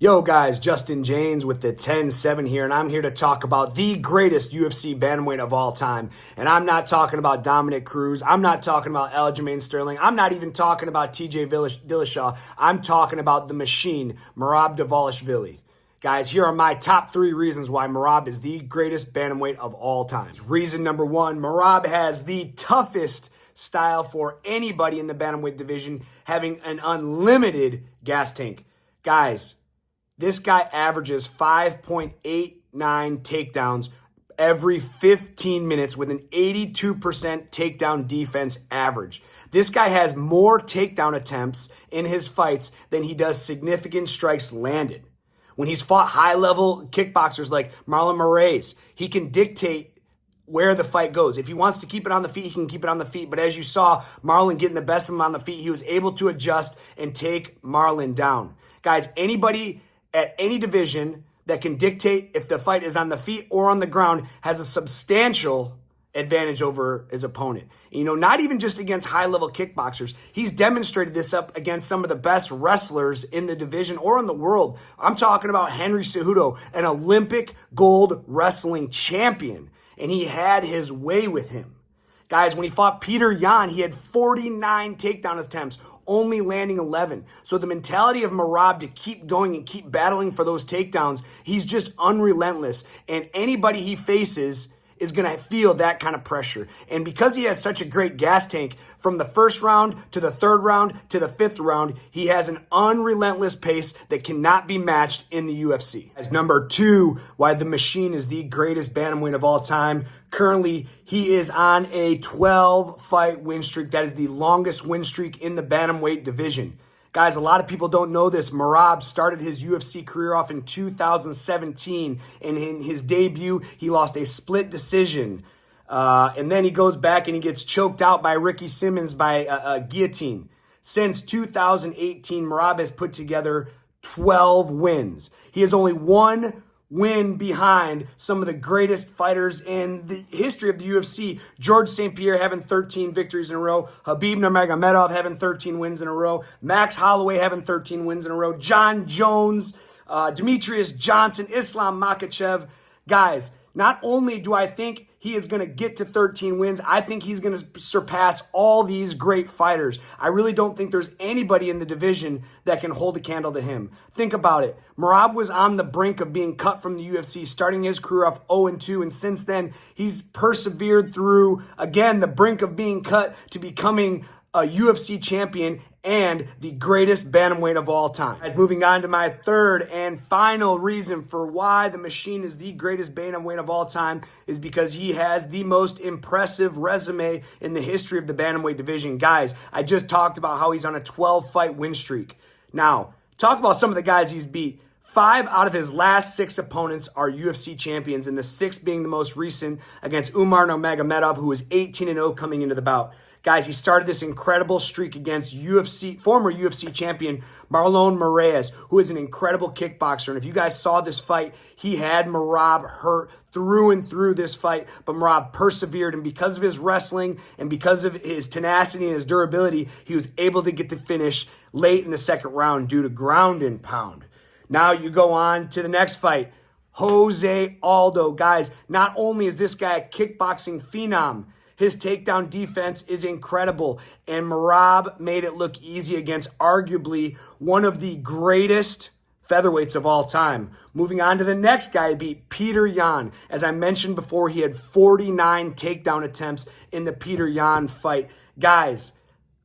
Yo guys, Justin Jaynes with the 10-7 here, and I'm here to talk about the greatest UFC bantamweight of all time. And I'm not talking about Dominic Cruz. I'm not talking about Aljamain Sterling. I'm not even talking about TJ Dillashaw. I'm talking about the machine, Merab Dvalishvili. Guys, here are my top 3 reasons why Merab is the greatest bantamweight of all time. Reason number 1, Merab has the toughest style for anybody in the bantamweight division, having an unlimited gas tank. Guys, this guy averages 5.89 takedowns every 15 minutes with an 82% takedown defense average. This guy has more takedown attempts in his fights than he does significant strikes landed. When he's fought high-level kickboxers like Marlon Moraes, he can dictate where the fight goes. If he wants to keep it on the feet, he can keep it on the feet. But as you saw, Marlon getting the best of him on the feet, he was able to adjust and take Marlon down. Guys, anybody at any division that can dictate if the fight is on the feet or on the ground has a substantial advantage over his opponent. You know, not even just against high-level kickboxers. He's demonstrated this up against some of the best wrestlers in the division or in the world. I'm talking about Henry Cejudo, an Olympic gold wrestling champion, and he had his way with him. Guys, when he fought Peter Yan, he had 49 takedown attempts, only landing 11. So the mentality of Merab to keep going and keep battling for those takedowns, he's just unrelentless. And anybody he faces is going to feel that kind of pressure. And because he has such a great gas tank, from the first round to the third round to the fifth round, he has an unrelentless pace that cannot be matched in the UFC. As number 2, why the machine is the greatest bantamweight of all time. Currently, he is on a 12-fight win streak. That is the longest win streak in the bantamweight division. Guys, a lot of people don't know this. Merab started his UFC career off in 2017, and in his debut, he lost a split decision. And then he goes back and he gets choked out by Ricky Simmons by a guillotine. Since 2018, Merab has put together 12 wins. He has only one win behind some of the greatest fighters in the history of the UFC. George St. Pierre having 13 victories in a row. Khabib Nurmagomedov having 13 wins in a row. Max Holloway having 13 wins in a row. John Jones, Demetrius Johnson, Islam Makhachev. Guys, not only do I think he is going to get to 13 wins, I think he's going to surpass all these great fighters. I really don't think there's anybody in the division that can hold a candle to him. Think about it. Merab was on the brink of being cut from the UFC, starting his career off 0-2, and since then, he's persevered through, again, the brink of being cut to becoming a UFC champion and the greatest bantamweight of all time. As moving on to my third and final reason for why the machine is the greatest bantamweight of all time is because he has the most impressive resume in the history of the bantamweight division. Guys, I just talked about how he's on a 12-fight win streak. Now, talk about some of the guys he's beat. 5 out of his last 6 opponents are UFC champions, and the 6th being the most recent against Umar Nurmagomedov, who was 18-0 coming into the bout. Guys, he started this incredible streak against former UFC champion Marlon Moraes, who is an incredible kickboxer. And if you guys saw this fight, he had Merab hurt through and through this fight, but Merab persevered, and because of his wrestling and because of his tenacity and his durability, he was able to get the finish late in the second round due to ground and pound. Now you go on to the next fight, Jose Aldo. Guys, not only is this guy a kickboxing phenom, his takedown defense is incredible, and Merab made it look easy against arguably one of the greatest featherweights of all time. Moving on to the next guy, beat Peter Yan. As I mentioned before, he had 49 takedown attempts in the Peter Yan fight. Guys,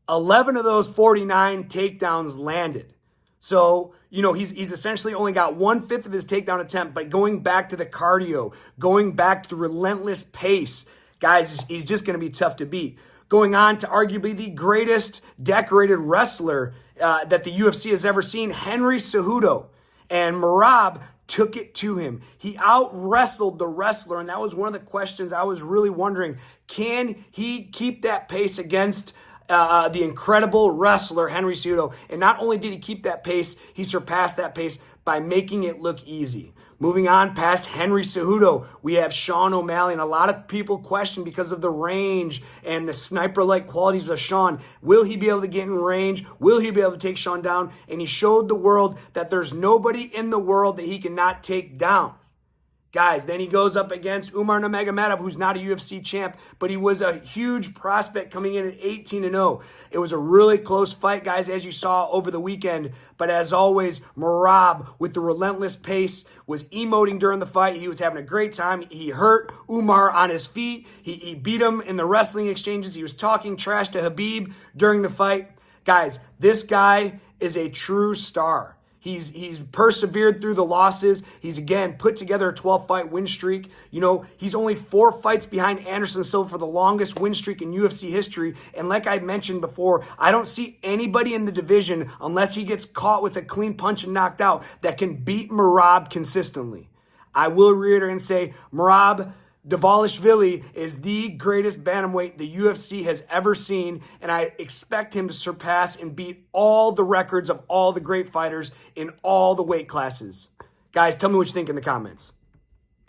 11 of those 49 takedowns landed. So, you know, he's essentially only got 1/5 of his takedown attempt, but going back to the cardio, going back to the relentless pace, guys, he's just going to be tough to beat. Going on to arguably the greatest decorated wrestler that the UFC has ever seen, Henry Cejudo. And Merab took it to him. He out-wrestled the wrestler, and that was one of the questions I was really wondering. Can he keep that pace against the incredible wrestler, Henry Cejudo? And not only did he keep that pace, he surpassed that pace by making it look easy. Moving on past Henry Cejudo, we have Sean O'Malley, and a lot of people question because of the range and the sniper-like qualities of Sean. Will he be able to get in range? Will he be able to take Sean down? And he showed the world that there's nobody in the world that he cannot take down. Guys, then he goes up against Umar Nurmagomedov, who's not a UFC champ, but he was a huge prospect coming in at 18-0. It was a really close fight, guys, as you saw over the weekend. But as always, Merab, with the relentless pace, was emoting during the fight. He was having a great time. He hurt Umar on his feet. He beat him in the wrestling exchanges. He was talking trash to Khabib during the fight. Guys, this guy is a true star. He's persevered through the losses. He's, again, put together a 12-fight win streak. You know, he's only 4 fights behind Anderson Silva for the longest win streak in UFC history. And like I mentioned before, I don't see anybody in the division, unless he gets caught with a clean punch and knocked out, that can beat Merab consistently. I will reiterate and say Merab Dvalishvili is the greatest bantamweight the UFC has ever seen, and I expect him to surpass and beat all the records of all the great fighters in all the weight classes. Guys, tell me what you think in the comments.